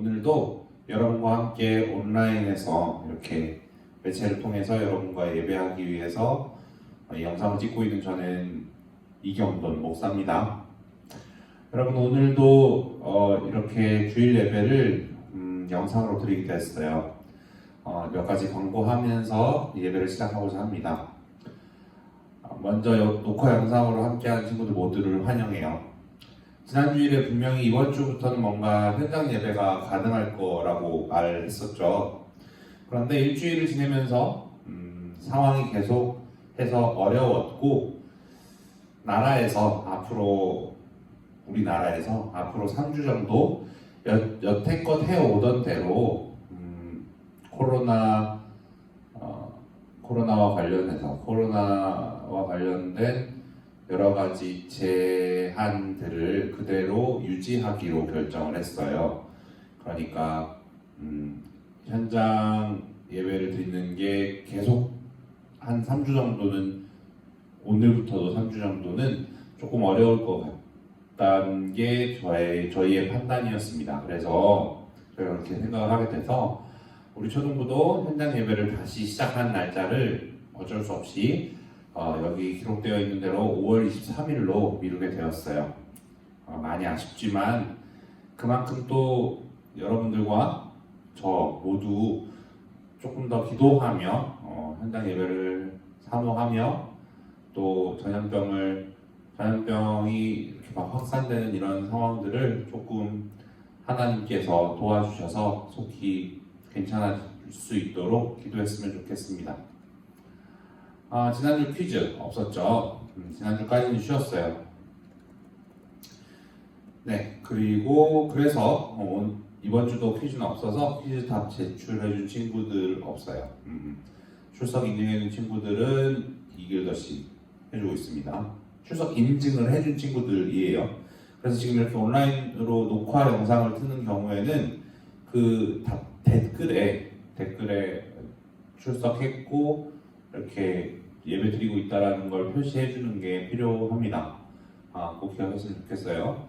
오늘도 여러분과 함께 온라인에서 이렇게 매체를 통해서 여러분과 예배하기 위해서 이 영상을 찍고 있는 저는 이경돈 목사입니다. 여러분 오늘도 이렇게 주일 예배를 영상으로 드리게 됐어요. 몇 가지 광고하면서 예배를 시작하고자 합니다. 먼저 녹화 영상으로 함께하는 친구들 모두를 환영해요. 지난 주일에 분명히 이번 주부터는 뭔가 현장 예배가 가능할 거라고 말했었죠. 그런데 일주일을 지내면서 상황이 계속해서 어려웠고 우리나라에서 앞으로 3주 정도 여태껏 해오던 대로 코로나와 관련된 여러 가지 제한들을 그대로 유지하기로 결정을 했어요. 그러니까 현장 예배를 드리는 게 계속 한 3주 정도는, 오늘부터도 3주 정도는 조금 어려울 것 같다는 게 저희의 판단이었습니다. 그래서 저희가 그렇게 생각을 하게 돼서 우리 초등부도 현장 예배를 다시 시작한 날짜를 어쩔 수 없이 여기 기록되어 있는 대로 5월 23일로 미루게 되었어요. 많이 아쉽지만 그만큼 또 여러분들과 저 모두 조금 더 기도하며 현장 예배를 사모하며 또 전염병이 이렇게 막 확산되는 이런 상황들을 조금 하나님께서 도와주셔서 속히 괜찮아질 수 있도록 기도했으면 좋겠습니다. 지난주 퀴즈 없었죠? 지난주까지는 쉬었어요. 네, 그래서 이번 주도 퀴즈는 없어서 퀴즈 답 제출해준 친구들 없어요. 출석 인증해준 친구들은 이길더씨 해주고 있습니다. 출석 인증을 해준 친구들이에요. 그래서 지금 이렇게 온라인으로 녹화 영상을 트는 경우에는 그 댓글에 출석했고 이렇게 예배 드리고 있다라는 걸 표시해 주는 게 필요합니다. 꼭 기억했으면 좋겠어요.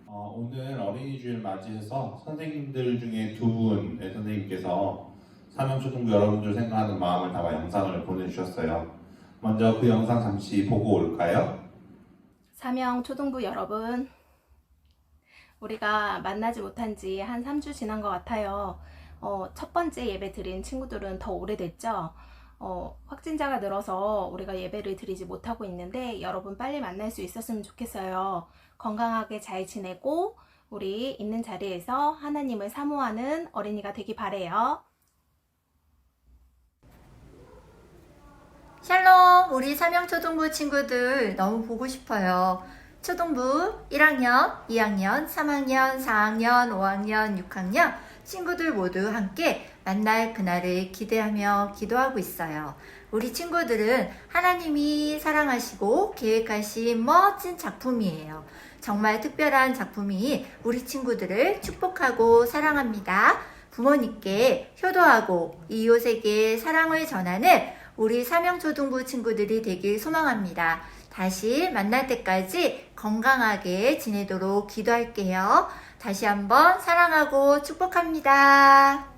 오늘 어린이 주일 맞이해서 선생님들 중에 두 분의 선생님께서 사명초등부 여러분들 생각하는 마음을 담아 영상을 보내주셨어요. 먼저 그 영상 잠시 보고 올까요? 사명초등부 여러분, 우리가 만나지 못한 지 한 3주 지난 것 같아요. 첫 번째 예배 드린 친구들은 더 오래됐죠. 확진자가 늘어서 우리가 예배를 드리지 못하고 있는데 여러분 빨리 만날 수 있었으면 좋겠어요. 건강하게 잘 지내고 우리 있는 자리에서 하나님을 사모하는 어린이가 되기 바래요. 샬롬, 우리 사명초등부 친구들 너무 보고 싶어요. 초등부 1학년, 2학년, 3학년, 4학년, 5학년, 6학년 친구들 모두 함께 만날 그날을 기대하며 기도하고 있어요. 우리 친구들은 하나님이 사랑하시고 계획하신 멋진 작품이에요. 정말 특별한 작품이 우리 친구들을 축복하고 사랑합니다. 부모님께 효도하고 이웃에게 사랑을 전하는 우리 사명초등부 친구들이 되길 소망합니다. 다시 만날 때까지 건강하게 지내도록 기도할게요. 다시 한번 사랑하고 축복합니다.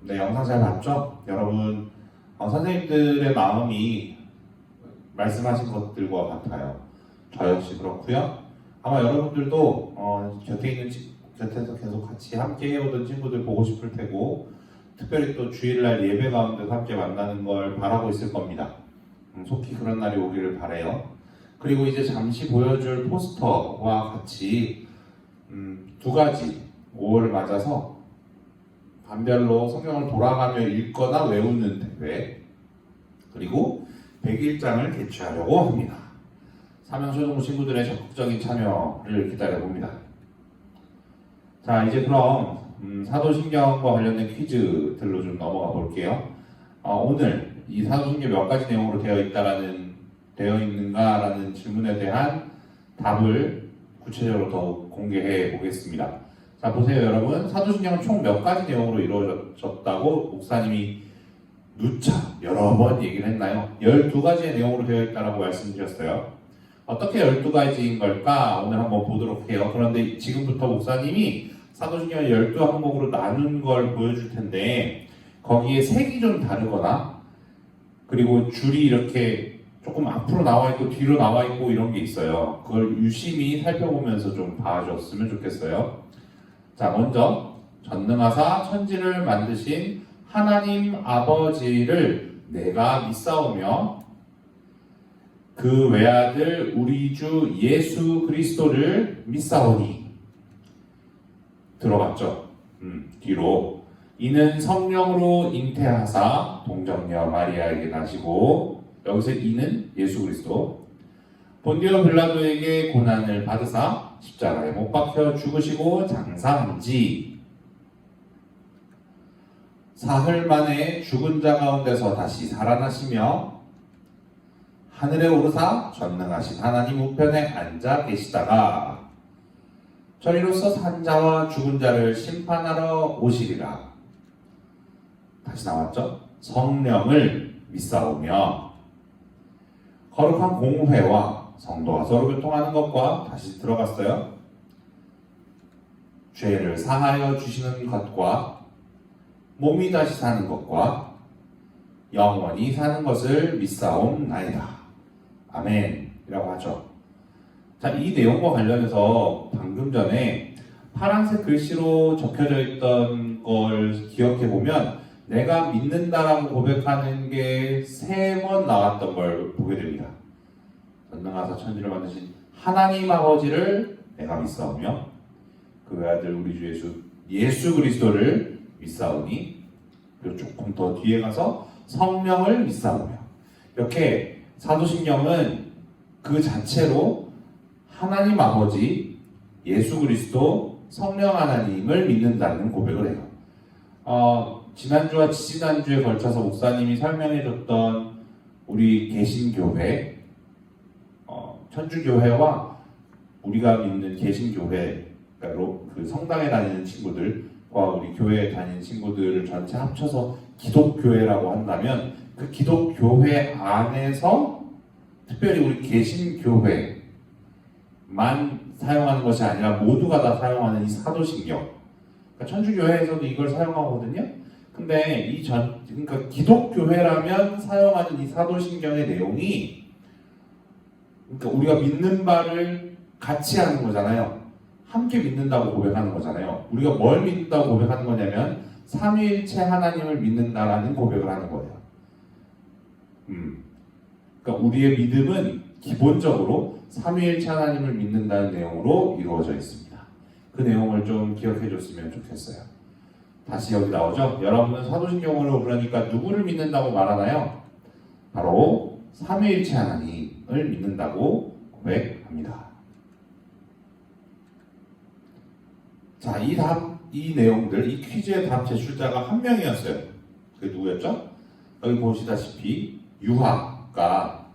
네, 영상 잘 봤죠? 여러분, 선생님들의 마음이 말씀하신 것들과 같아요. 저 역시 그렇고요. 아마 여러분들도 곁에서 계속 같이 함께 해오던 친구들 보고 싶을 테고, 특별히 또 주일날 예배 가운데서 함께 만나는 걸 바라고 있을 겁니다. 속히 그런 날이 오기를 바래요. 그리고 이제 잠시 보여줄 포스터와 같이 두 가지 5월을 맞아서 반별로 성경을 돌아가며 읽거나 외우는 대회, 그리고 100일장을 개최하려고 합니다. 사명초등부 친구들의 적극적인 참여를 기다려봅니다. 자, 이제 그럼 사도신경과 관련된 퀴즈들로 좀 넘어가 볼게요. 오늘 이 사도신경 몇 가지 내용으로 되어 있는가라는 질문에 대한 답을 구체적으로 더욱 공개해 보겠습니다. 자, 보세요 여러분. 사도신경은 총 몇 가지 내용으로 이루어졌다고 목사님이 누차 여러 번 얘기를 했나요? 12가지의 내용으로 되어 있다고 말씀드렸어요. 어떻게 12가지인 걸까? 오늘 한번 보도록 해요. 그런데 지금부터 목사님이 사도신경을 12항목으로 나눈 걸 보여줄 텐데 거기에 색이 좀 다르거나 그리고 줄이 이렇게 조금 앞으로 나와 있고 뒤로 나와 있고 이런 게 있어요. 그걸 유심히 살펴보면서 좀 봐줬으면 좋겠어요. 자, 먼저 전능하사 천지를 만드신 하나님 아버지를 내가 믿사오며 그 외아들 우리 주 예수 그리스도를 믿사오니 들어갔죠. 뒤로 이는 성령으로 잉태하사 동정녀 마리아에게 나시고 여기서 이는 예수 그리스도 본디오 빌라도에게 고난을 받으사 십자가에 못 박혀 죽으시고 장사한지 사흘 만에 죽은 자 가운데서 다시 살아나시며 하늘에 오르사 전능하신 하나님 우편에 앉아 계시다가 저리로서 산자와 죽은 자를 심판하러 오시리라. 다시 나왔죠? 성령을 믿사오며 거룩한 공회와 성도가 서로 교통하는 것과 다시 들어갔어요. 죄를 사하여 주시는 것과 몸이 다시 사는 것과 영원히 사는 것을 믿사옵나이다. 아멘 이라고 하죠. 자, 이 내용과 관련해서 방금 전에 파란색 글씨로 적혀져 있던 걸 기억해 보면 내가 믿는다라고 고백하는 게 3번 나왔던 걸 보게 됩니다. 전능하사 천지를 만드신 하나님 아버지를 내가 믿사오며 그 외아들 우리 주 예수 그리스도를 믿사오니 그리고 조금 더 뒤에 가서 성령을 믿사오며 이렇게 사도신경은 그 자체로 하나님 아버지, 예수 그리스도, 성령 하나님을 믿는다는 고백을 해요. 지난주와 지지난주에 걸쳐서 목사님이 설명해줬던 우리 개신교회, 천주교회와 우리가 믿는 개신교회, 그 성당에 다니는 친구들과 우리 교회에 다니는 친구들을 전체 합쳐서 기독교회라고 한다면 그 기독교회 안에서 특별히 우리 개신교회만 사용하는 것이 아니라 모두가 다 사용하는 이 사도신경. 그러니까 천주교회에서도 이걸 사용하거든요. 근데 그러니까 기독교회라면 사용하는 이 사도신경의 내용이 그러니까 우리가 믿는 바를 같이 하는 거잖아요. 함께 믿는다고 고백하는 거잖아요. 우리가 뭘 믿는다고 고백하는 거냐면 삼위일체 하나님을 믿는다라는 고백을 하는 거예요. 그러니까 우리의 믿음은 기본적으로 삼위일체 하나님을 믿는다는 내용으로 이루어져 있습니다. 그 내용을 좀 기억해 줬으면 좋겠어요. 다시 여기 나오죠? 여러분은 사도신경으로 그러니까 누구를 믿는다고 말하나요? 바로 삼위일체 하나님을 믿는다고 고백합니다. 자, 이 내용들, 이 퀴즈의 답 제출자가 한 명이었어요. 그게 누구였죠? 여기 보시다시피 유하가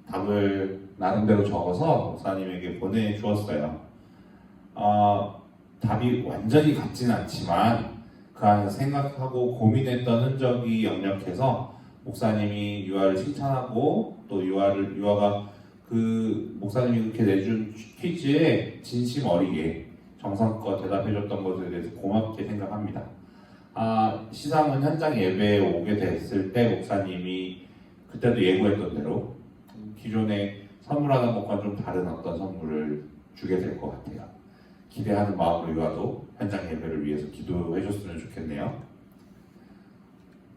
답을 나름대로 적어서 목사님에게 보내주었어요. 답이 완전히 같지는 않지만 그 안에서 생각하고 고민했던 흔적이 역력해서 목사님이 유아를 칭찬하고 또 유아가 그 목사님이 그렇게 내준 퀴즈에 진심 어리게 정성껏 대답해줬던 것에 대해서 고맙게 생각합니다. 시상은 현장 예배에 오게 됐을 때 목사님이 그때도 예고했던 대로 기존에 선물하는 것과 좀 다른 어떤 선물을 주게 될 것 같아요. 기대하는 마음으로 유아도 현장 예배를 위해서 기도해줬으면 좋겠네요.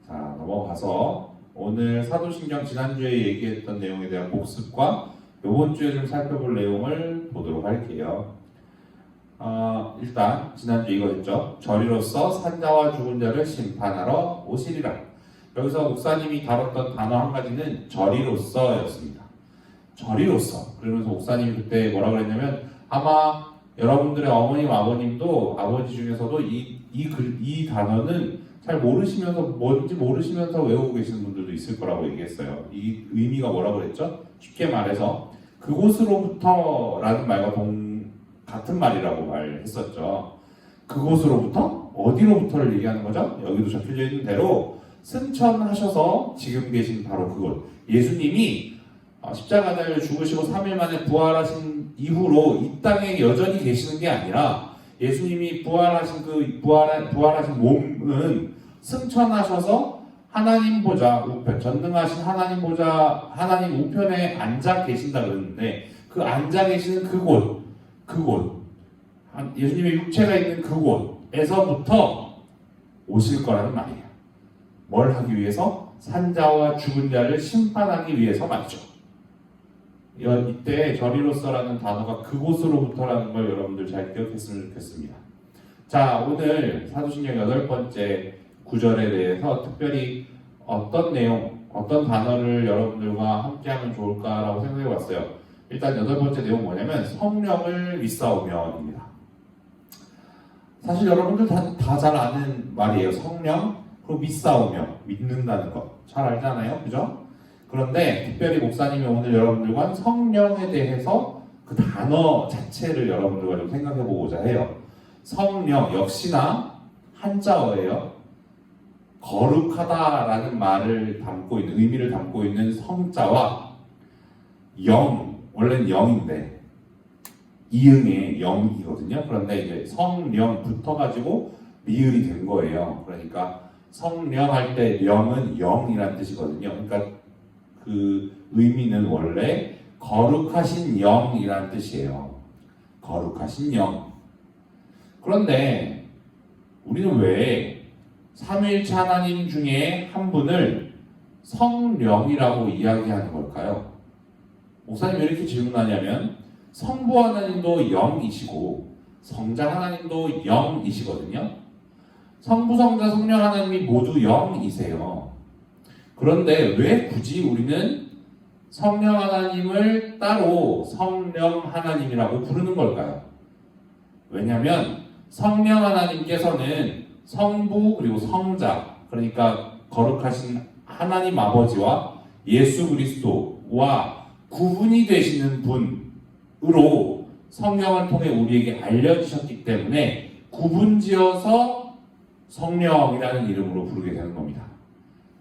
자, 넘어가서 오늘 사도신경 지난주에 얘기했던 내용에 대한 복습과 이번 주에 좀 살펴볼 내용을 보도록 할게요. 일단 지난주 이거였죠. 저리로서 산자와 죽은 자를 심판하러 오시리라. 여기서 목사님이 다뤘던 단어 한 가지는 저리로서였습니다. 저리로서. 그러면서 목사님이 그때 뭐라 그랬냐면 아마 여러분들의 어머님, 아버님도 아버지 중에서도 이 단어는 잘 모르시면서 뭔지 모르시면서 외우고 계시는 분들도 있을 거라고 얘기했어요. 이 의미가 뭐라고 그랬죠? 쉽게 말해서 그곳으로부터라는 말과 같은 말이라고 말했었죠. 그곳으로부터? 어디로부터를 얘기하는 거죠? 여기도 적혀져 있는 대로 승천하셔서 지금 계신 바로 그곳. 예수님이 십자가 달려 죽으시고 3일 만에 부활하신 이후로 이 땅에 여전히 계시는 게 아니라 예수님이 부활하신 몸은 승천하셔서 하나님 보좌 우편, 전능하신 하나님 보좌, 하나님 우편에 앉아 계신다 그러는데 그 앉아 계시는 그곳, 예수님의 육체가 있는 그곳에서부터 오실 거라는 말이에요. 뭘 하기 위해서? 산자와 죽은 자를 심판하기 위해서 말이죠. 이때 저리로서라는 단어가 그곳으로부터라는 걸 여러분들 잘 기억했으면 좋겠습니다. 자, 오늘 사도신경 8번째 구절에 대해서 특별히 어떤 내용, 어떤 단어를 여러분들과 함께 하면 좋을까라고 생각해 봤어요. 일단 8번째 내용 뭐냐면 성령을 믿사오며입니다. 사실 여러분들 다 잘 아는 말이에요. 성령, 그리고 믿사오며, 믿는다는 거 잘 알잖아요, 그죠? 그런데 특별히 목사님이 오늘 여러분들과 성령에 대해서 그 단어 자체를 여러분들과 좀 생각해 보고자 해요. 성령 역시나 한자어예요. 거룩하다라는 말을 담고 있는, 의미를 담고 있는 성자와 영, 원래는 영인데 이응의 영이거든요. 그런데 이제 성령 붙어가지고 미을이 된 거예요. 그러니까 성령 할 때 영은 영이라는 뜻이거든요. 그러니까 그 의미는 원래 거룩하신 영이라는 뜻이에요. 거룩하신 영. 그런데 우리는 왜 삼위일체 하나님 중에 한 분을 성령이라고 이야기하는 걸까요? 목사님 왜 이렇게 질문하냐면 성부 하나님도 영이시고 성자 하나님도 영이시거든요. 성부, 성자, 성령 하나님이 모두 영이세요. 그런데 왜 굳이 우리는 성령 하나님을 따로 성령 하나님이라고 부르는 걸까요? 왜냐하면 성령 하나님께서는 성부 그리고 성자, 그러니까 거룩하신 하나님 아버지와 예수 그리스도와 구분이 되시는 분으로 성령을 통해 우리에게 알려주셨기 때문에 구분지어서 성령이라는 이름으로 부르게 되는 겁니다.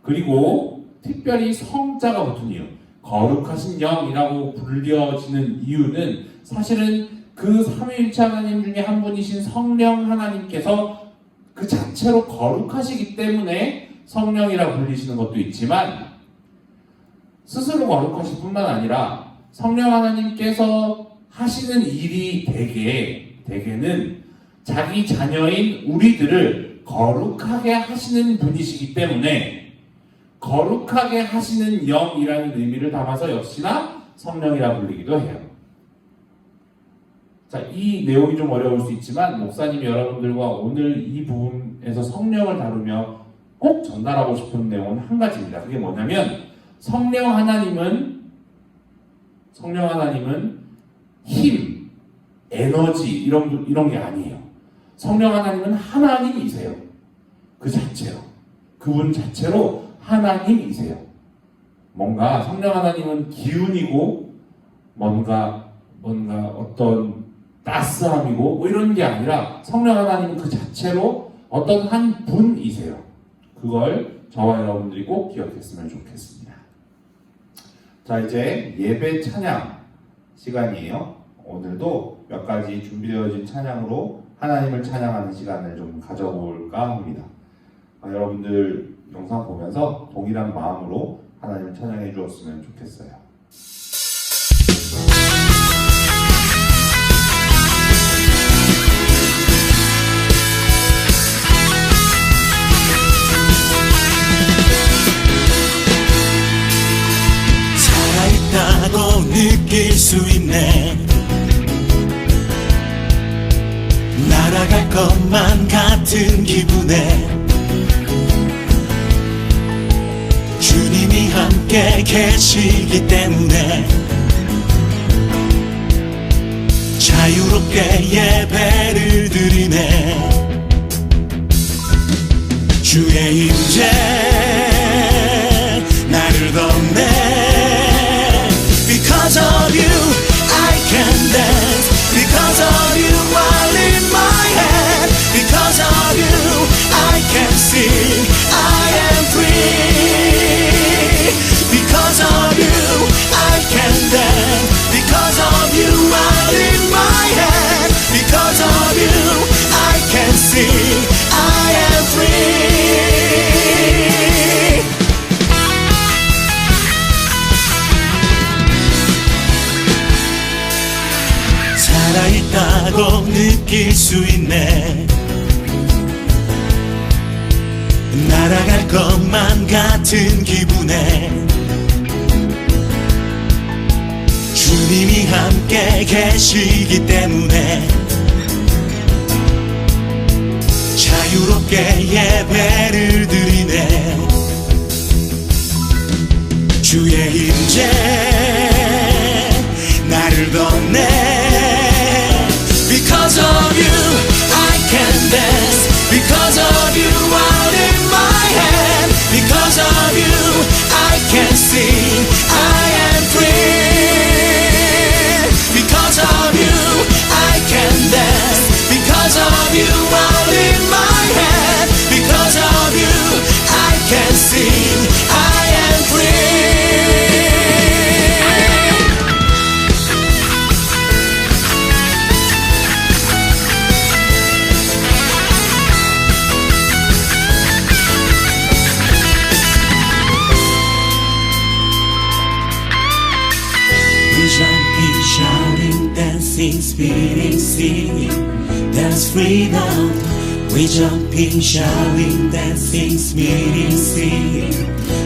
그리고 특별히 성자가 붙은 이유, 거룩하신 영이라고 불려지는 이유는 사실은 그 삼위일체 하나님 중에 한 분이신 성령 하나님께서 그 자체로 거룩하시기 때문에 성령이라고 불리시는 것도 있지만 스스로 거룩하실 뿐만 아니라 성령 하나님께서 하시는 일이 대개는 자기 자녀인 우리들을 거룩하게 하시는 분이시기 때문에 거룩하게 하시는 영이라는 의미를 담아서 역시나 성령이라 불리기도 해요. 자, 이 내용이 좀 어려울 수 있지만 목사님이 여러분들과 오늘 이 부분에서 성령을 다루며 꼭 전달하고 싶은 내용은 한 가지입니다. 그게 뭐냐면 성령 하나님은 힘, 에너지 이런 게 아니에요. 성령 하나님은 하나님이세요. 그 자체로, 그분 자체로 하나님이세요. 뭔가 성령 하나님은 기운이고 뭔가 어떤 따스함이고 뭐 이런 게 아니라 성령 하나님은 그 자체로 어떤 한 분이세요. 그걸 저와 여러분들이 꼭 기억했으면 좋겠습니다. 자, 이제 예배 찬양 시간이에요. 오늘도 몇 가지 준비되어진 찬양으로 하나님을 찬양하는 시간을 좀 가져볼까 합니다. 여러분들 영상 보면서 동일한 마음으로 하나님을 찬양해 주었으면 좋겠어요. 살아있다고 느낄 수 있네. 날아갈 것만 같은 기분에 주님이 함께 계시기 때문에 자유롭게 예배를 드리네. 주의 임재 나를 덮네. Because of you I can dance. Because of you I lift my hand. Because of you I can sing. I am free. Because of you I can 있다고 느낄 수 있네. 날아갈 것만 같은 기분에 주님이 함께 계시기 때문에 자유롭게 예배를 드리네. 주의 임재 나를 덮네. Because of you I can dance. Because of you out in my hand. Because of you I can sing. I am free. Because of you I can dance. Because of you out in my hand. Because of you I can sing. I am free. Jumping, shouting, dancing, spinning, singing, that's freedom. We jumping, shouting, dancing, spinning, singing,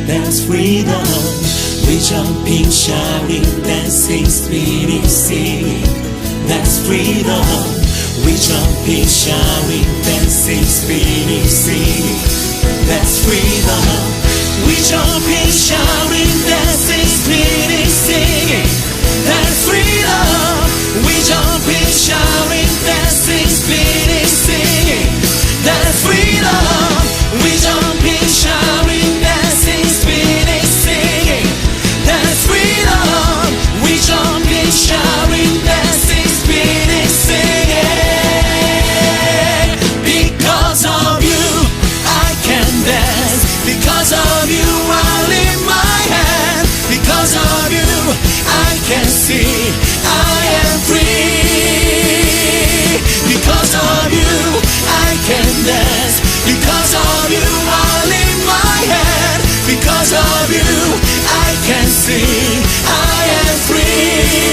that's freedom. We jumping, shouting, dancing, spinning, singing, that's freedom. We jumping, shouting, dancing, spinning, singing, that's freedom. We jumping, shouting, dancing, spinning, singing, that's freedom. We jumping, shouting, dancing, spinning, singing, that's freedom. We jumping, shouting, dancing, spinning, singing, that's freedom. We jumping, shouting, dancing, spinning, singing. Because of you, I can dance. Because of you, I'll lift my hand. Because of you, I can see I am free. Because of you, I can dance. Because of you, I lift my hand. Because of you, I can sing. I am free.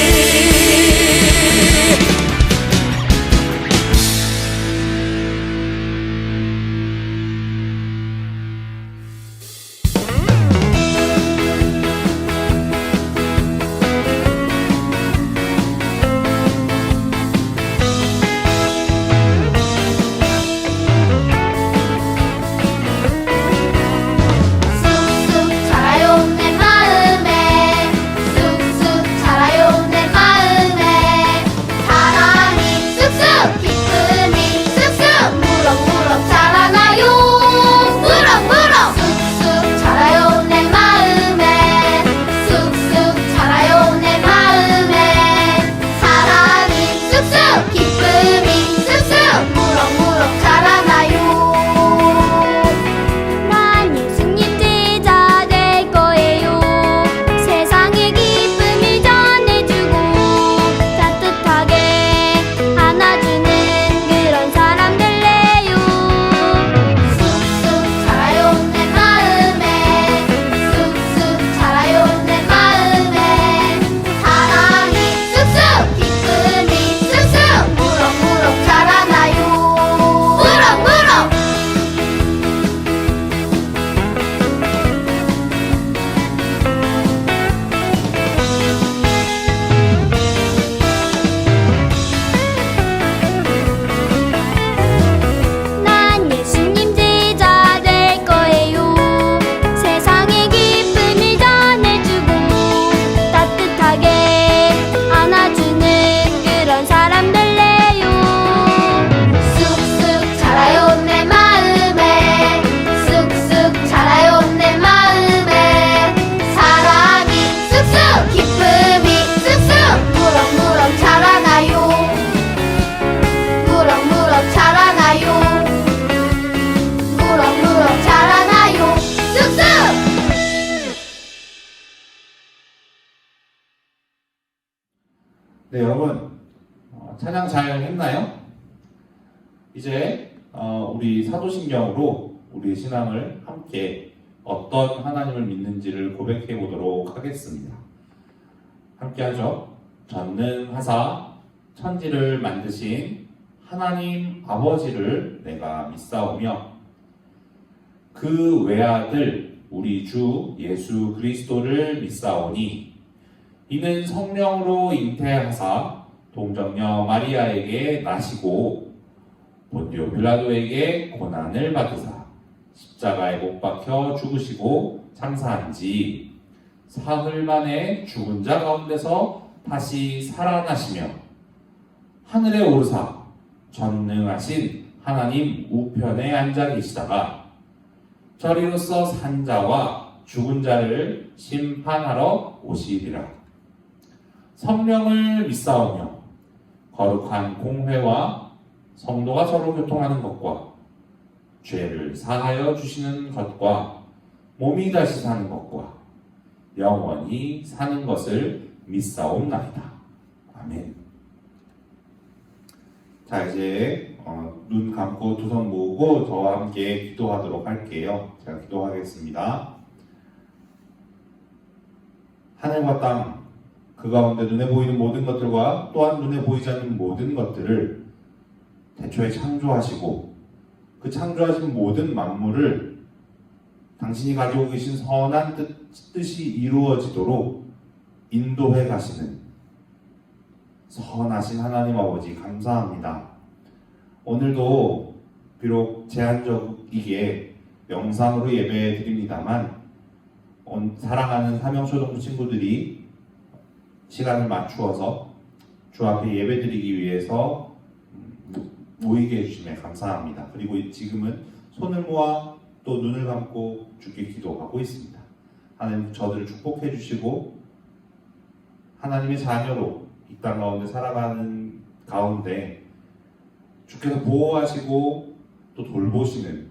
네, 여러분 찬양 잘 했나요? 이제 우리 사도신경으로 우리의 신앙을 함께 어떤 하나님을 믿는지를 고백해 보도록 하겠습니다. 함께 하죠. 전능하사 천지를 만드신 하나님 아버지를 내가 믿사오며 그 외아들 우리 주 예수 그리스도를 믿사오니 이는 성령으로 잉태하사 동정녀 마리아에게 나시고 본디오 빌라도에게 고난을 받으사 십자가에 못 박혀 죽으시고 장사한지 사흘 만에 죽은 자 가운데서 다시 살아나시며 하늘에 오르사 전능하신 하나님 우편에 앉아 계시다가 저리로서 산자와 죽은 자를 심판하러 오시리라. 성령을 믿사오며 거룩한 공회와 성도가 서로 교통하는 것과 죄를 사하여 주시는 것과 몸이 다시 사는 것과 영원히 사는 것을 믿사옵나이다. 아멘. 자, 이제 눈 감고 두 손 모으고 저와 함께 기도하도록 할게요. 제가 기도하겠습니다. 하늘과 땅, 그 가운데 눈에 보이는 모든 것들과 또한 눈에 보이지 않는 모든 것들을 태초에 창조하시고 그 창조하신 모든 만물을 당신이 가지고 계신 선한 뜻이 이루어지도록 인도해 가시는 선하신 하나님 아버지 감사합니다. 오늘도 비록 제한적이게 영상으로 예배 드립니다만 사랑하는 사명초등부 친구들이 시간을 맞추어서 주 앞에 예배 드리기 위해서 모이게 해주심에 감사합니다. 그리고 지금은 손을 모아 또 눈을 감고 주께 기도하고 있습니다. 하나님 저들을 축복해 주시고 하나님의 자녀로 이 땅 가운데 살아가는 가운데 주께서 보호하시고 또 돌보시는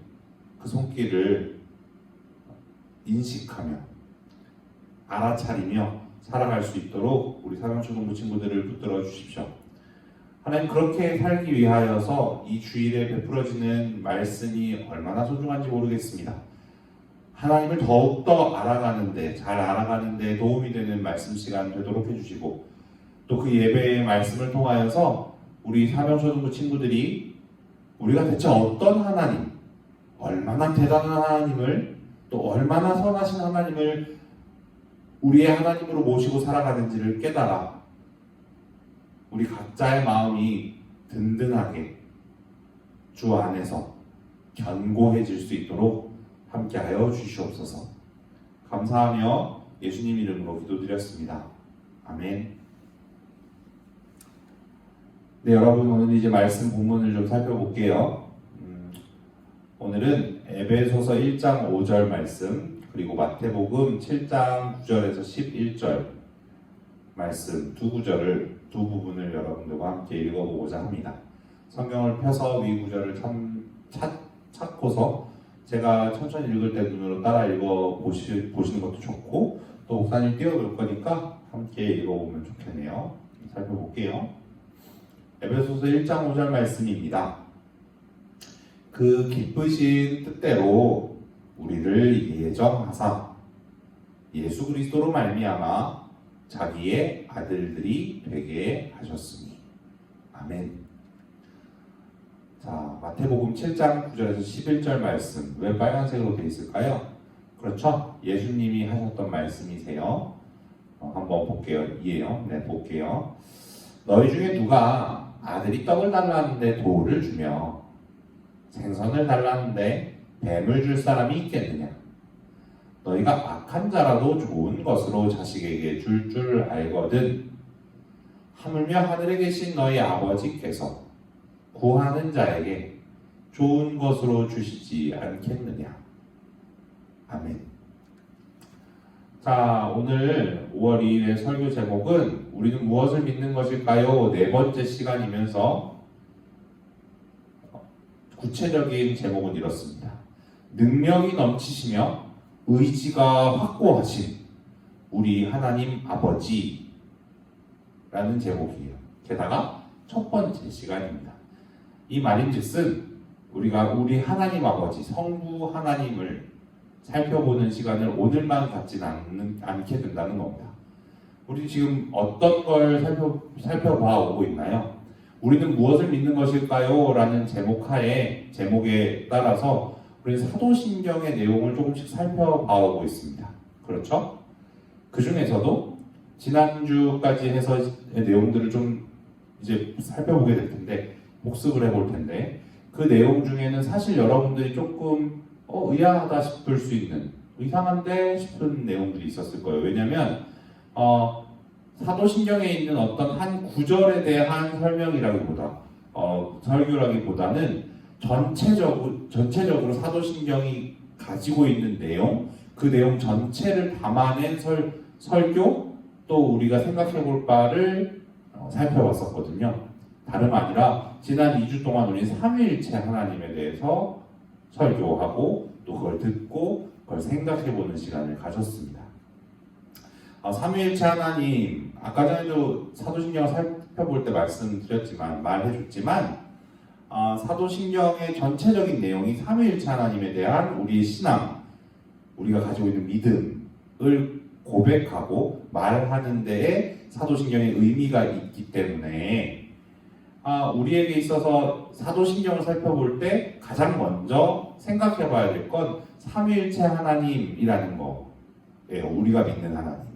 그 손길을 인식하며 알아차리며 살아갈 수 있도록 우리 사명초등부 친구들을 붙들어 주십시오. 하나님 그렇게 살기 위하여서 이 주일에 베풀어지는 말씀이 얼마나 소중한지 모르겠습니다. 하나님을 더욱더 알아가는데 잘 알아가는데 도움이 되는 말씀 시간 되도록 해주시고 또 그 예배의 말씀을 통하여서 우리 사명초등부 친구들이 우리가 대체 어떤 하나님, 얼마나 대단한 하나님을 또 얼마나 선하신 하나님을 우리의 하나님으로 모시고 살아가는지를 깨달아 우리 각자의 마음이 든든하게 주 안에서 견고해질 수 있도록 함께하여 주시옵소서. 감사하며 예수님 이름으로 기도드렸습니다. 아멘. 네, 여러분 오늘 이제 말씀 본문을 좀 살펴볼게요. 오늘은 에베소서 1장 5절 말씀 그리고 마태복음 7장 9절에서 11절 말씀 두 부분을 여러분들과 함께 읽어보고자 합니다. 성경을 펴서 위 구절을 찾고서 제가 천천히 읽을 때 눈으로 따라 보시는 것도 좋고 또 목사님 띄워놓을 거니까 함께 읽어보면 좋겠네요. 살펴볼게요. 에베소서 1장 5절 말씀입니다. 그 기쁘신 뜻대로 우리를 예정하사 예수 그리스도로 말미암아 자기의 아들들이 되게 하셨으니 아멘. 자, 마태복음 7장 9절에서 11절 말씀 왜 빨간색으로 되어 있을까요? 그렇죠? 예수님이 하셨던 말씀이세요. 한번 볼게요. 이해요? 네, 볼게요. 너희 중에 누가 아들이 떡을 달라는데 돌을 주며 생선을 달라는데 뱀을 줄 사람이 있겠느냐? 너희가 악한 자라도 좋은 것으로 자식에게 줄 알거든. 하물며 하늘에 계신 너희 아버지께서 구하는 자에게 좋은 것으로 주시지 않겠느냐? 아멘. 자, 오늘 5월 2일의 설교 제목은 우리는 무엇을 믿는 것일까요? 네 번째 시간이면서 구체적인 제목은 이렇습니다. 능력이 넘치시며 의지가 확고하신 우리 하나님 아버지라는 제목이에요. 게다가 첫 번째 시간입니다. 이 말인즉슨 우리가 우리 하나님 아버지 성부 하나님을 살펴보는 시간을 오늘만 갖지는 않게 된다는 겁니다. 우리 지금 어떤 걸 살펴봐 오고 있나요? 우리는 무엇을 믿는 것일까요? 라는 제목에 따라서 우리는 사도신경의 내용을 조금씩 살펴봐오고 있습니다. 그렇죠? 그 중에서도 지난주까지 해서의 내용들을 좀 이제 살펴보게 될 텐데, 복습을 해볼 텐데, 그 내용 중에는 사실 여러분들이 조금 의아하다 싶을 수 있는, 이상한데 싶은 내용들이 있었을 거예요. 왜냐면 사도신경에 있는 어떤 한 구절에 대한 설명이라기보다 설교라기보다는 전체적으로 사도신경이 가지고 있는 내용, 그 내용 전체를 담아낸 설교, 또 우리가 생각해볼 바를 살펴봤었거든요. 다름 아니라 지난 2주 동안 우리 삼위일체 하나님에 대해서 설교하고 또 그걸 듣고 그걸 생각해보는 시간을 가졌습니다. 삼위일체 하나님, 아까 전에도 사도신경을 살펴볼 때 말해줬지만 사도신경의 전체적인 내용이 삼위일체 하나님에 대한 우리의 신앙, 우리가 가지고 있는 믿음을 고백하고 말하는 데에 사도신경의 의미가 있기 때문에 우리에게 있어서 사도신경을 살펴볼 때 가장 먼저 생각해봐야 될 건 삼위일체 하나님이라는 거예요. 우리가 믿는 하나님이.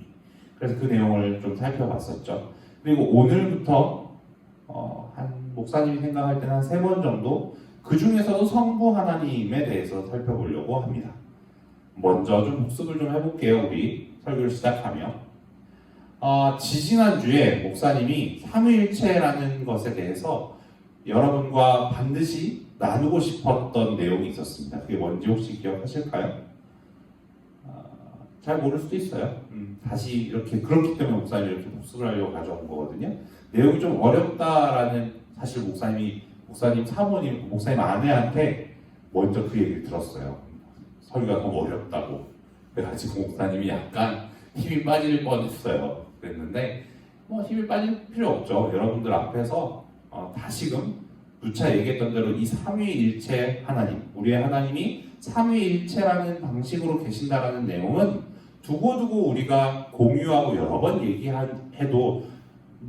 그래서 그 내용을 좀 살펴봤었죠. 그리고 오늘부터 한 목사님이 생각할 때는 한 3번 정도 그 중에서도 성부 하나님에 대해서 살펴보려고 합니다. 먼저 좀 복습을 좀 해볼게요. 우리 설교를 시작하며 지지난주에 목사님이 삼위일체라는 것에 대해서 여러분과 반드시 나누고 싶었던 내용이 있었습니다. 그게 뭔지 혹시 기억하실까요? 잘 모를 수도 있어요. 다시 이렇게 그렇기 때문에 목사님이 이렇게 복습을 하려고 가져온 거거든요. 내용이 좀 어렵다라는 사실 목사님 사모님, 목사님 아내한테 먼저 그 얘기를 들었어요. 설교가 너무 어렵다고. 그래가지고 목사님이 약간 힘이 빠질 뻔했어요. 그랬는데 힘이 빠질 필요 없죠. 여러분들 앞에서 다시금 누차 얘기했던 대로 이 삼위일체 하나님, 우리의 하나님이 삼위일체라는 방식으로 계신다라는 내용은 두고두고 우리가 공유하고 여러 번 얘기해도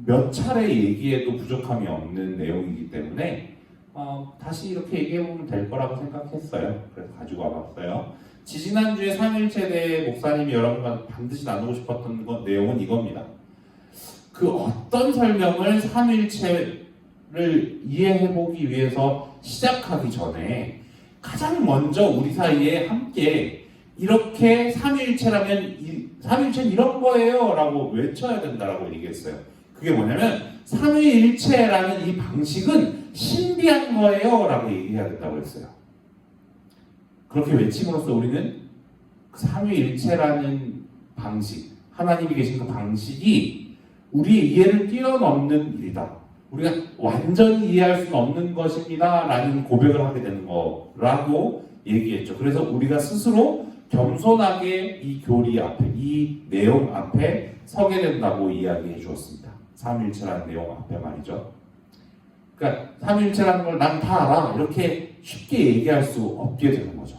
몇 차례 얘기해도 부족함이 없는 내용이기 때문에 다시 이렇게 얘기해보면 될 거라고 생각했어요. 그래서 가지고 와봤어요. 지지난주에 삼위일체에 대해 목사님이 여러분과 반드시 나누고 싶었던 내용은 이겁니다. 그 어떤 설명을 삼위일체를 이해해보기 위해서 시작하기 전에 가장 먼저 우리 사이에 함께 이렇게 삼위일체라면 삼위일체는 이런 거예요 라고 외쳐야 된다라고 얘기했어요. 그게 뭐냐면 삼위일체라는 이 방식은 신비한 거예요 라고 얘기해야 된다고 했어요. 그렇게 외침으로써 우리는 그 삼위일체라는 방식, 하나님이 계신 그 방식이 우리의 이해를 뛰어넘는 일이다. 우리가 완전히 이해할 수는 없는 것입니다 라는 고백을 하게 되는 거라고 얘기했죠. 그래서 우리가 스스로 겸손하게 이 교리 앞에, 이 내용 앞에 서게 된다고 이야기해 주었습니다. 삼위일체라는 내용 앞에 말이죠. 그러니까 삼위일체라는 걸 난 다 알아 이렇게 쉽게 얘기할 수 없게 되는 거죠.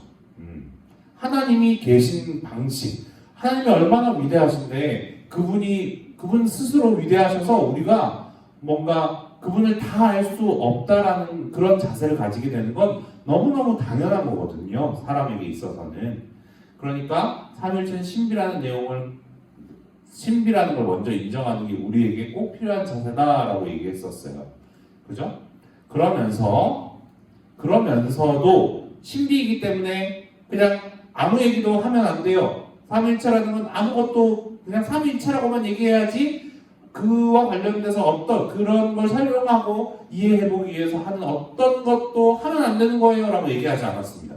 하나님이 계신 방식, 하나님이 얼마나 위대하신데 그분 스스로 위대하셔서 우리가 뭔가 그분을 다 알 수 없다라는 그런 자세를 가지게 되는 건 너무너무 당연한 거거든요. 사람에게 있어서는. 그러니까 삼위일체는 신비라는 걸 먼저 인정하는 게 우리에게 꼭 필요한 자세다라고 얘기했었어요. 그죠? 그러면서도 신비이기 때문에 그냥 아무 얘기도 하면 안 돼요. 삼위일체라는 건 아무것도 그냥 삼위일체라고만 얘기해야지 그와 관련돼서 어떤 그런 걸 설명하고 이해해보기 위해서 하는 어떤 것도 하면 안 되는 거예요 라고 얘기하지 않았습니다.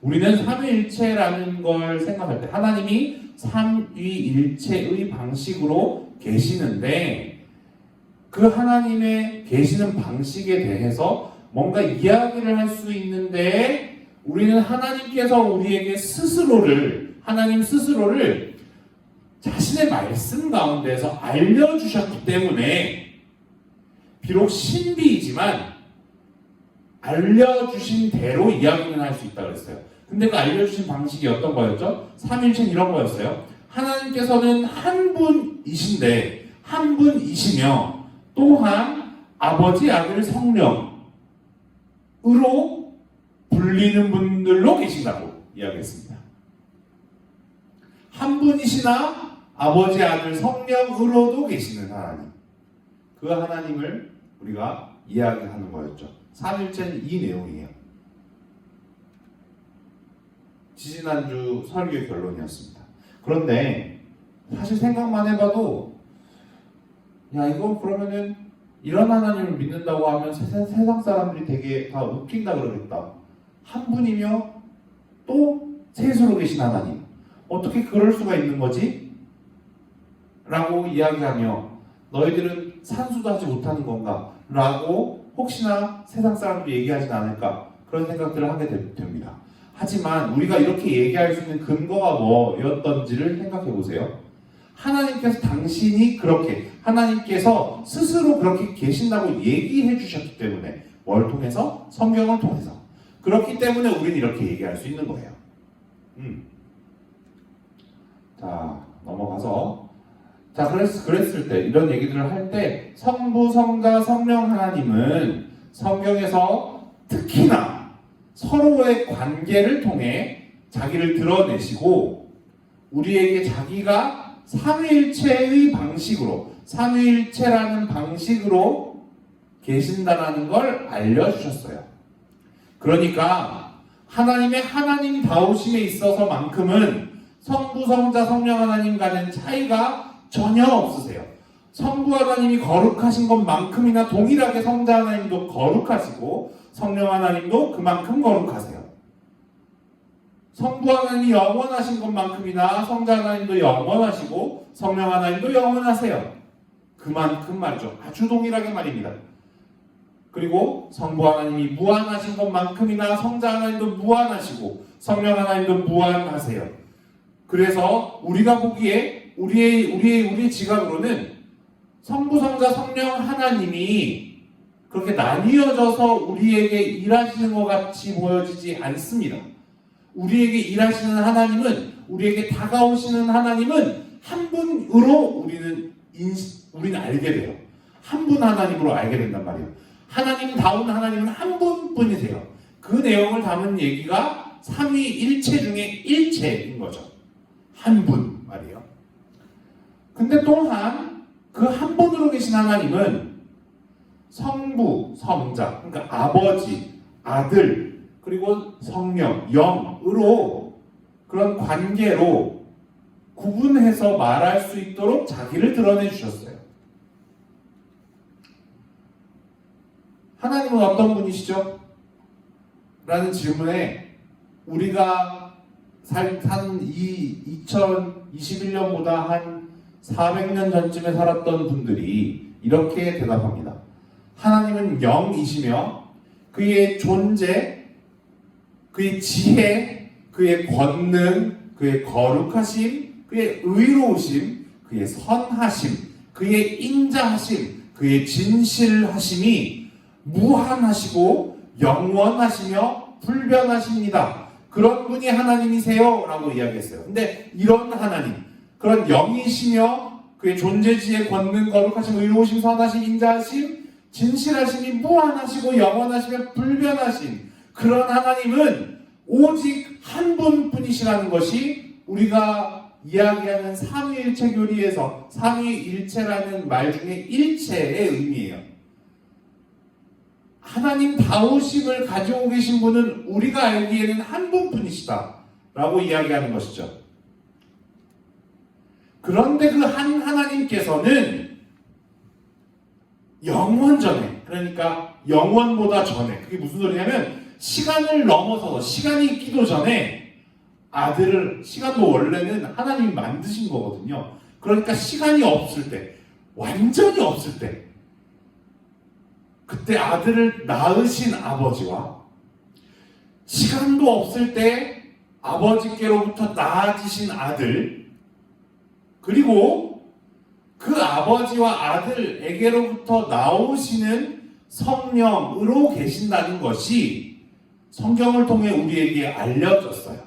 우리는 삼위일체라는 걸 생각할 때 하나님이 삼위일체의 방식으로 계시는데 그 하나님의 계시는 방식에 대해서 뭔가 이야기를 할 수 있는데 우리는 하나님께서 우리에게 하나님 스스로를 자신의 말씀 가운데서 알려주셨기 때문에 비록 신비이지만 알려주신 대로 이야기는 할 수 있다고 했어요. 근데 그 알려주신 방식이 어떤 거였죠? 삼위일체는 이런 거였어요. 하나님께서는 한 분이신데 한 분이시며 또한 아버지, 아들, 성령으로 불리는 분들로 계신다고 이야기했습니다. 한 분이시나 아버지, 아들, 성령으로도 계시는 하나님. 그 하나님을 우리가 이야기하는 거였죠. 삼일체는 이 내용이에요. 지지난주 설교의 결론이었습니다. 그런데 사실 생각만 해봐도 야 이거 그러면은 이런 하나님을 믿는다고 하면 세상 사람들이 되게 다 웃긴다 그러겠다. 한 분이며 또 셋으로 계신 하나님. 어떻게 그럴 수가 있는 거지? 라고 이야기하며 너희들은 산수도 하지 못하는 건가? 라고 혹시나 세상 사람들이 얘기하진 않을까? 그런 생각들을 하게 됩니다. 하지만 우리가 이렇게 얘기할 수 있는 근거가 뭐였던지를 생각해 보세요. 하나님께서 당신이 그렇게 하나님께서 스스로 그렇게 계신다고 얘기해 주셨기 때문에 뭘 통해서? 성경을 통해서. 그렇기 때문에 우리는 이렇게 얘기할 수 있는 거예요. 자, 넘어가서 자, 그랬을 때 이런 얘기들을 할 때 성부, 성자, 성령 하나님은 성경에서 특히나 서로의 관계를 통해 자기를 드러내시고 우리에게 자기가 삼위일체의 방식으로 삼위일체라는 방식으로 계신다는 걸 알려주셨어요. 그러니까 하나님의 하나님다우심에 있어서만큼은 성부, 성자, 성령 하나님 간의 차이가 전혀 없으세요. 성부 하나님이 거룩하신 것만큼이나 동일하게 성자 하나님도 거룩하시고 성령 하나님도 그만큼 거룩하세요. 성부 하나님이 영원하신 것만큼이나 성자 하나님도 영원하시고 성령 하나님도 영원하세요. 그만큼 말이죠. 아주 동일하게 말입니다. 그리고 성부 하나님이 무한하신 것만큼이나 성자 하나님도 무한하시고 성령 하나님도 무한하세요. 그래서 우리가 보기에 우리의 지각으로는 성부, 성자, 성령 하나님이 그렇게 나뉘어져서 우리에게 일하시는 것 같이 보여지지 않습니다. 우리에게 일하시는 하나님은, 우리에게 다가오시는 하나님은 한 분으로 우리는 알게 돼요. 한 분 하나님으로 알게 된단 말이에요. 하나님다운 하나님은 한 분뿐이세요. 그 내용을 담은 얘기가 삼위일체 중에 일체인 거죠. 한 분 말이에요. 근데 또한 그 한 분으로 계신 하나님은 성부, 성자, 그러니까 아버지, 아들, 그리고 성령, 영으로 그런 관계로 구분해서 말할 수 있도록 자기를 드러내 주셨어요. 하나님은 어떤 분이시죠? 라는 질문에 우리가 산 2021년보다 한 400년 전쯤에 살았던 분들이 이렇게 대답합니다. 하나님은 영이시며 그의 존재, 그의 지혜, 그의 권능, 그의 거룩하심, 그의 의로우심, 그의 선하심, 그의 인자하심, 그의 진실하심이 무한하시고 영원하시며 불변하십니다. 그런 분이 하나님이세요 라고 이야기했어요. 근데 이런 하나님, 그런 영이시며 그의 존재지의 권능, 거룩하심, 의로우심, 선하심, 인자하심, 진실하심이 무한하시고 영원하시며 불변하신 그런 하나님은 오직 한 분뿐이시라는 것이 우리가 이야기하는 삼위일체 교리에서 삼위일체라는 말 중에 일체의 의미예요. 하나님다우심을 가지고 계신 분은 우리가 알기에는 한 분뿐이시다 라고 이야기하는 것이죠. 그런데 그 한 하나님께서는 영원전에, 그러니까 영원보다 전에, 그게 무슨 소리냐면 시간을 넘어서서 시간이 있기도 전에 아들을, 시간도 원래는 하나님이 만드신 거거든요. 그러니까 시간이 없을 때, 완전히 없을 때, 그때 아들을 낳으신 아버지와 시간도 없을 때 아버지께로부터 낳아지신 아들, 그리고 그 아버지와 아들에게로부터 나오시는 성령으로 계신다는 것이 성경을 통해 우리에게 알려졌어요.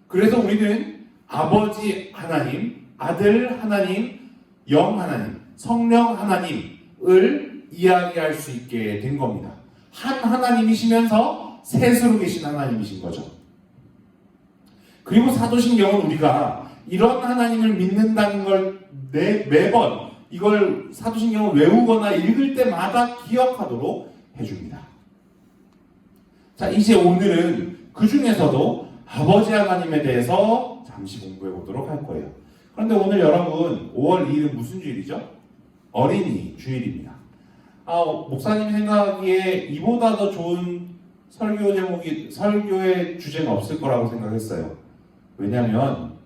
그래서 우리는 아버지 하나님, 아들 하나님, 영 하나님, 성령 하나님을 이야기할 수 있게 된 겁니다. 한 하나님이시면서 셋으로 계신 하나님이신 거죠. 그리고 사도신경은 우리가 이런 하나님을 믿는다는 걸 매번 이걸 사도신경을 외우거나 읽을 때마다 기억하도록 해줍니다. 자, 이제 오늘은 그 중에서도 아버지 하나님에 대해서 잠시 공부해 보도록 할 거예요. 그런데 오늘 여러분 5월 2일은 무슨 주일이죠? 어린이 주일입니다. 목사님 생각하기에 이보다 더 좋은 설교의 주제는 없을 거라고 생각했어요. 왜냐하면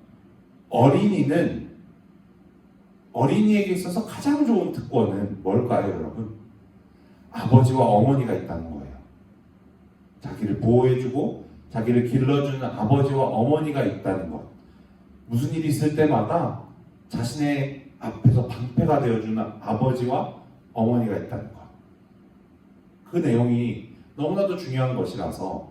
어린이에게 있어서 가장 좋은 특권은 뭘까요, 여러분? 아버지와 어머니가 있다는 거예요. 자기를 보호해주고 자기를 길러주는 아버지와 어머니가 있다는 것. 무슨 일이 있을 때마다 자신의 앞에서 방패가 되어주는 아버지와 어머니가 있다는 것. 그 내용이 너무나도 중요한 것이라서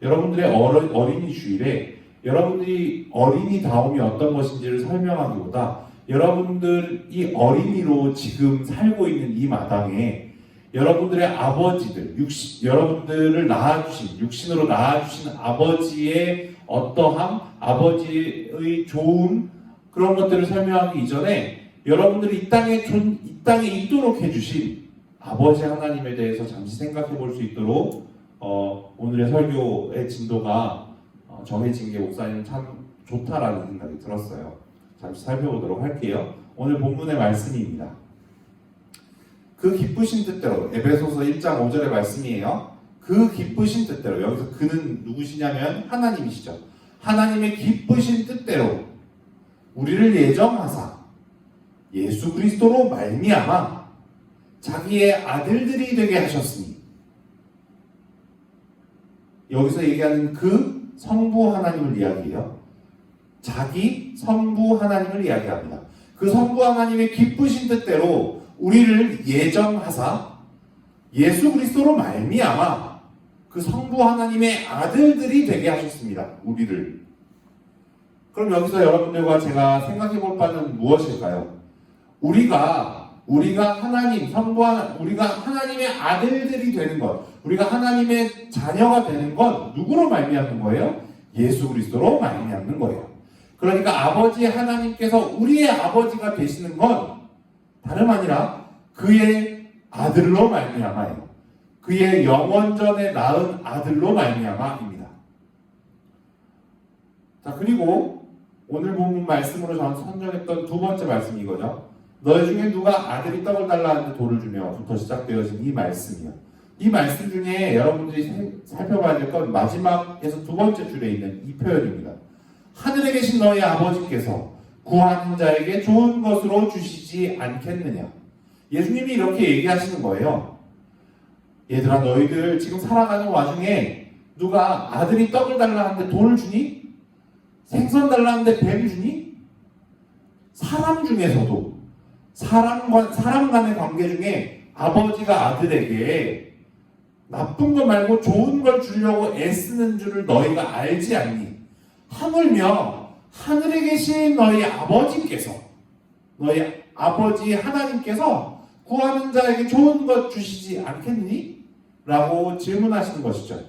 여러분들의 어린이 주일에 여러분들이 어린이다움이 어떤 것인지를 설명하기보다 여러분들이 어린이로 지금 살고 있는 이 마당에 여러분들의 아버지들, 여러분들을 낳아주신, 육신으로 낳아주신 아버지의 어떠함, 아버지의 좋음, 그런 것들을 설명하기 이전에 여러분들이 이 땅에 있도록 해주신 아버지 하나님에 대해서 잠시 생각해 볼 수 있도록 오늘의 설교의 진도가 정해진 게 목사님은 참 좋다라는 생각이 들었어요. 잠시 살펴보도록 할게요. 오늘 본문의 말씀입니다. 그 기쁘신 뜻대로, 에베소서 1장 5절의 말씀이에요. 그 기쁘신 뜻대로, 여기서 그는 누구시냐면 하나님이시죠. 하나님의 기쁘신 뜻대로 우리를 예정하사 예수 그리스도로 말미암아 자기의 아들들이 되게 하셨으니, 여기서 얘기하는 그 성부 하나님을 이야기해요. 자기 성부 하나님을 이야기합니다. 그 성부 하나님의 기쁘신 뜻대로 우리를 예정하사 예수 그리스도로 말미암아 그 성부 하나님의 아들들이 되게 하셨습니다. 우리를. 그럼 여기서 여러분들과 제가 생각해 볼 바는 무엇일까요? 우리가 하나님, 우리가 하나님의 아들들이 되는 것, 우리가 하나님의 자녀가 되는 건 누구로 말미암는 거예요? 예수 그리스도로 말미암는 거예요. 그러니까 아버지 하나님께서 우리의 아버지가 되시는 건 다름 아니라 그의 아들로 말미암아요. 그의 영원전에 낳은 아들로 말미암아입니다. 자, 그리고 오늘 본문 말씀으로 저는 선정했던 두 번째 말씀이 이거죠. 너희 중에 누가 아들이 떡을 달라 하는데 돌을 주며?부터 시작되어진 이 말씀이요. 이 말씀 중에 여러분들이 살펴봐야 될 건 마지막에서 두 번째 줄에 있는 이 표현입니다. 하늘에 계신 너희 아버지께서 구하는 자에게 좋은 것으로 주시지 않겠느냐. 예수님이 이렇게 얘기하시는 거예요. 얘들아, 너희들 지금 살아가는 와중에 누가 아들이 떡을 달라 하는데 돌을 주니? 생선 달라 하는데 뱀 주니? 사람 중에서도 사람 간의 관계 중에 아버지가 아들에게 나쁜 거 말고 좋은 걸 주려고 애쓰는 줄을 너희가 알지 않니? 하물며 하늘에 계신 너희 아버지께서, 너희 아버지 하나님께서 구하는 자에게 좋은 것 주시지 않겠니? 라고 질문하시는 것이죠.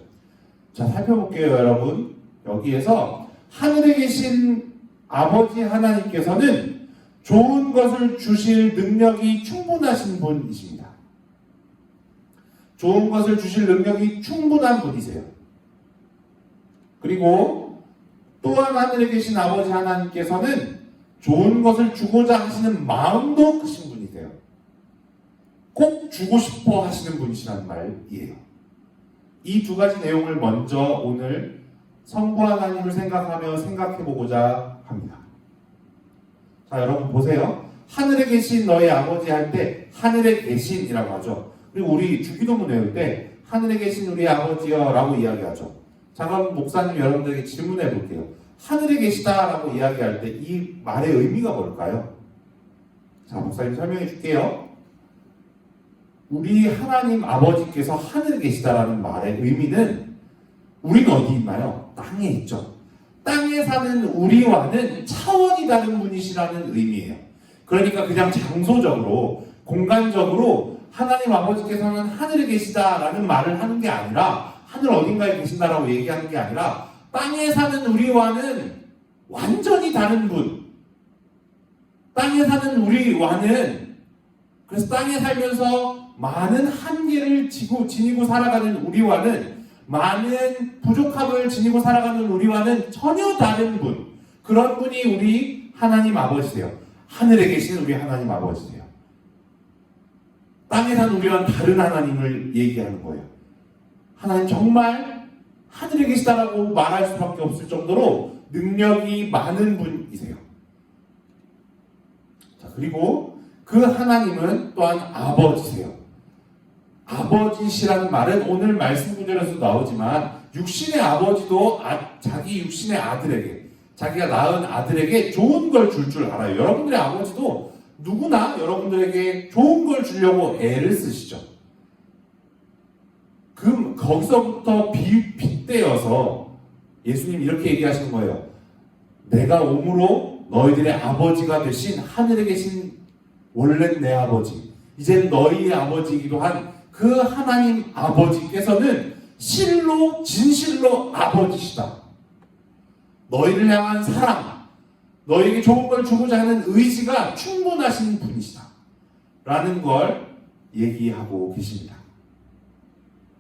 자, 살펴볼게요, 여러분. 여기에서 하늘에 계신 아버지 하나님께서는 좋은 것을 주실 능력이 충분하신 분이십니다. 좋은 것을 주실 능력이 충분한 분이세요. 그리고 또한 하늘에 계신 아버지 하나님께서는 좋은 것을 주고자 하시는 마음도 크신 분이세요. 꼭 주고 싶어 하시는 분이시란 말이에요. 이 두 가지 내용을 먼저 오늘 성부 하나님을 생각해 보고자 합니다. 자, 여러분 보세요. 하늘에 계신 너희 아버지 할 때 하늘에 계신이라고 하죠. 그리고 우리 주기도문 외울 때 하늘에 계신 우리 아버지여 라고 이야기하죠. 자, 그럼 목사님 여러분들에게 질문해 볼게요. 하늘에 계시다라고 이야기할 때 이 말의 의미가 뭘까요? 자, 목사님 설명해 줄게요. 우리 하나님 아버지께서 하늘에 계시다라는 말의 의미는 우리는 어디 있나요? 땅에 있죠. 땅에 사는 우리와는 차원이 다른 분이시라는 의미예요. 그러니까 그냥 장소적으로, 공간적으로 하나님 아버지께서는 하늘에 계시다라는 말을 하는 게 아니라 하늘 어딘가에 계신다라고 얘기하는 게 아니라 땅에 사는 우리와는 완전히 다른 분. 땅에 사는 우리와는 그래서 땅에 살면서 많은 한계를 지니고 살아가는 우리와는 많은 부족함을 지니고 살아가는 우리와는 전혀 다른 분. 그런 분이 우리 하나님 아버지세요. 하늘에 계신 우리 하나님 아버지세요. 땅에 사는 우리와는 다른 하나님을 얘기하는 거예요. 하나님 정말 하늘에 계시다라고 말할 수밖에 없을 정도로 능력이 많은 분이세요. 자, 그리고 그 하나님은 또한 아버지세요. 아버지시라는 말은 오늘 말씀 구절에서 나오지만 육신의 아버지도 자기 육신의 아들에게 자기가 낳은 아들에게 좋은 걸 줄 줄 알아요. 여러분들의 아버지도 누구나 여러분들에게 좋은 걸 주려고 애를 쓰시죠. 거기서부터 빗대어서 예수님 이렇게 얘기하시는 거예요. 내가 오므로 너희들의 아버지가 되신 하늘에 계신 원래 내 아버지, 이제는 너희의 아버지이기도 한 그 하나님 아버지께서는 실로 진실로 아버지시다. 너희를 향한 사랑, 너희에게 좋은 걸 주고자 하는 의지가 충분하신 분이시다 라는 걸 얘기하고 계십니다.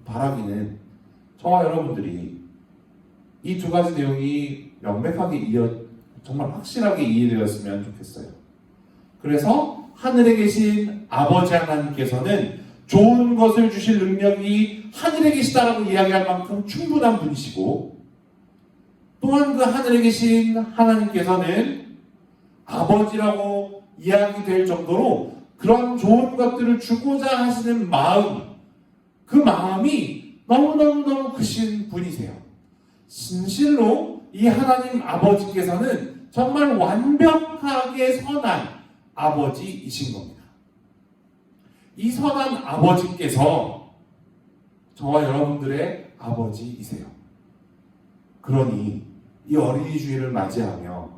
바라기는 저와 여러분들이 이 두 가지 내용이 명백하게 정말 확실하게 이해되었으면 좋겠어요. 그래서 하늘에 계신 아버지 하나님께서는 좋은 것을 주실 능력이 하늘에 계시다라고 이야기할 만큼 충분한 분이시고, 또한 그 하늘에 계신 하나님께서는 아버지라고 이야기될 정도로 그런 좋은 것들을 주고자 하시는 마음, 그 마음이 너무너무 크신 분이세요. 진실로 이 하나님 아버지께서는 정말 완벽하게 선한 아버지이신 겁니다. 이 선한 아버지께서 저와 여러분들의 아버지이세요. 그러니 이 어린이 주일을 맞이하며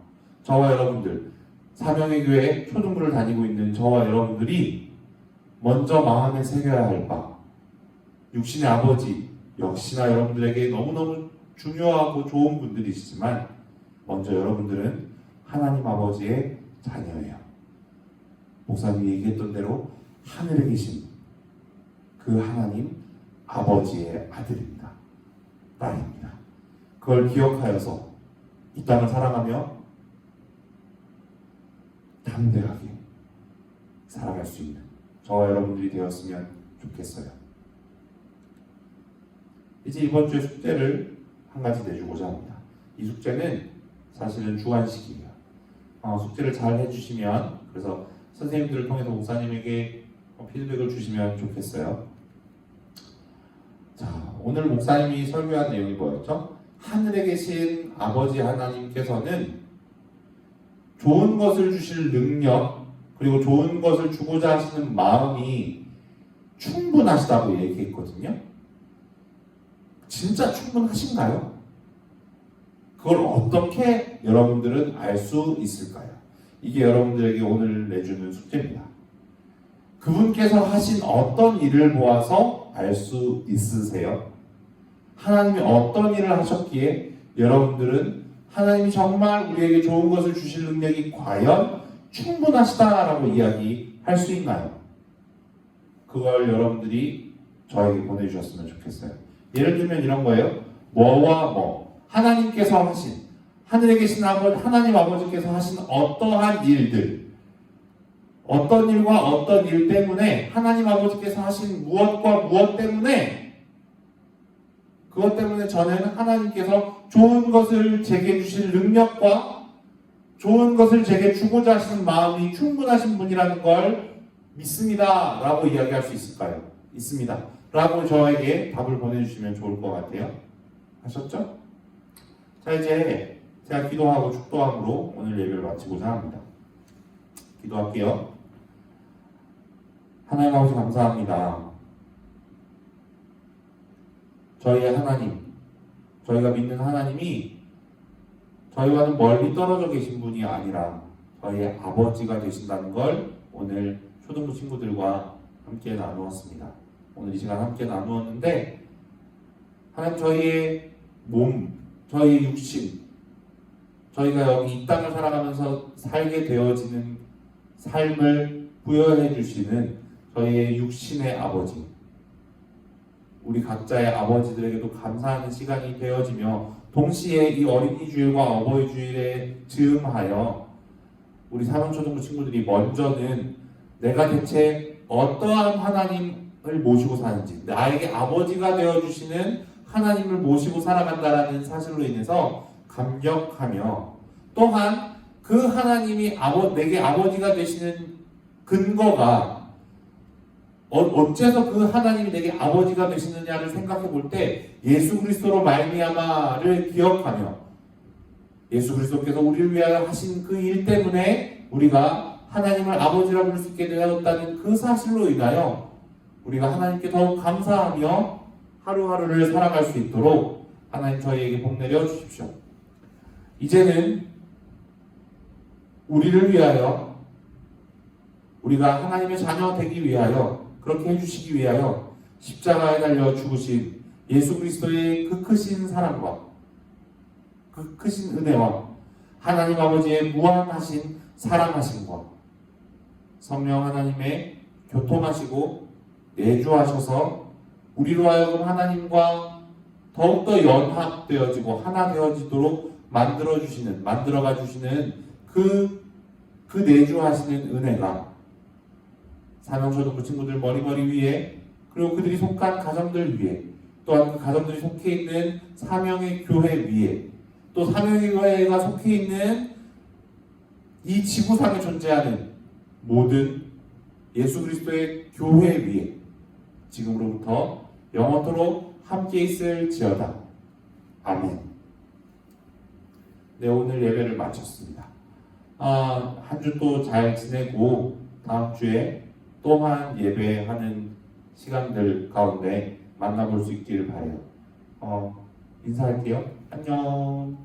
저와 여러분들, 사명의 교회 초등부를 다니고 있는 저와 여러분들이 먼저 마음에 새겨야 할 바, 육신의 아버지 역시나 여러분들에게 너무너무 중요하고 좋은 분들이시지만 먼저 여러분들은 하나님 아버지의 자녀예요. 목사님이 얘기했던 대로 하늘에 계신 그 하나님 아버지의 아들입니다. 딸입니다. 그걸 기억하여서 이 땅을 살아가며 담대하게 살아갈 수 있는 저와 여러분들이 되었으면 좋겠어요. 이제 이번 주에 숙제를 한 가지 내주고자 합니다. 이 숙제는 사실은 주관식이에요. 숙제를 잘 해주시면, 그래서 선생님들을 통해서 목사님에게 피드백을 주시면 좋겠어요. 자, 오늘 목사님이 설교한 내용이 뭐였죠? 하늘에 계신 아버지 하나님께서는 좋은 것을 주실 능력, 그리고 좋은 것을 주고자 하시는 마음이 충분하시다고 얘기했거든요. 진짜 충분하신가요? 그걸 어떻게 여러분들은 알 수 있을까요? 이게 여러분들에게 오늘 내주는 숙제입니다. 그분께서 하신 어떤 일을 보아서 알 수 있으세요? 하나님이 어떤 일을 하셨기에 여러분들은 하나님이 정말 우리에게 좋은 것을 주실 능력이 과연 충분하시다라고 이야기할 수 있나요? 그걸 여러분들이 저에게 보내주셨으면 좋겠어요. 예를 들면 이런 거예요. 뭐와 뭐, 하나님께서 하신, 하늘에 계신 하나님 아버지께서 하신 어떠한 일들, 어떤 일과 어떤 일 때문에 하나님 아버지께서 하신 무엇과 무엇 때문에, 그것 때문에 저는 하나님께서 좋은 것을 제게 주실 능력과 좋은 것을 제게 주고자 하시는 마음이 충분하신 분이라는 걸 믿습니다 라고 이야기할 수 있을까요? 있습니다 라고 저에게 답을 보내주시면 좋을 것 같아요. 하셨죠? 자, 이제 제가 기도하고 축도함으로 오늘 예배를 마치고자 합니다. 기도할게요. 하나님 아버지 감사합니다. 저희의 하나님, 저희가 믿는 하나님이 저희와는 멀리 떨어져 계신 분이 아니라 저희의 아버지가 되신다는 걸 오늘 초등부 친구들과 함께 나누었습니다. 오늘 이 시간 함께 나누었는데 하나님 저희의 몸, 저희의 육신, 저희가 여기 이 땅을 살아가면서 살게 되어지는 삶을 부여해 주시는 저희의 육신의 아버지, 우리 각자의 아버지들에게도 감사하는 시간이 되어지며 동시에 이 어린이 주일과 어버이 주일에 즈음하여 우리 사명초등부 친구들이 먼저는 내가 대체 어떠한 하나님을 모시고 사는지, 나에게 아버지가 되어주시는 하나님을 모시고 살아간다라는 사실로 인해서 감격하며, 또한 그 하나님이 내게 아버지가 되시는 근거가 어째서 그 하나님이 내게 아버지가 되시느냐를 생각해 볼 때 예수 그리스도로 말미암아를 기억하며, 예수 그리스도께서 우리를 위하여 하신 그 일 때문에 우리가 하나님을 아버지라 부를 수 있게 되었다는 그 사실로 인하여 우리가 하나님께 더욱 감사하며 하루하루를 살아갈 수 있도록 하나님 저희에게 복 내려 주십시오. 이제는 우리를 위하여, 우리가 하나님의 자녀 되기 위하여, 그렇게 해주시기 위하여 십자가에 달려 죽으신 예수 그리스도의 그 크신 사랑과 그 크신 은혜와 하나님 아버지의 무한하신 사랑하심과 성령 하나님의 교통하시고 내주하셔서 우리로 하여금 하나님과 더욱더 연합되어지고 하나 되어지도록 만들어가 주시는 그 내주하시는 은혜가 사명초등부 친구들 머리머리 위에, 그리고 그들이 속한 가정들 위에, 또한 그 가정들이 속해 있는 사명의 교회 위에, 또 사명의 교회가 속해 있는 이 지구상에 존재하는 모든 예수 그리스도의 교회 위에 지금으로부터 영원토록 함께 있을지어다. 아멘. 네, 오늘 예배를 마쳤습니다. 한 주 또 잘 지내고 다음 주에 또한 예배하는 시간들 가운데 만나볼 수 있기를 바라요. 인사할게요. 안녕.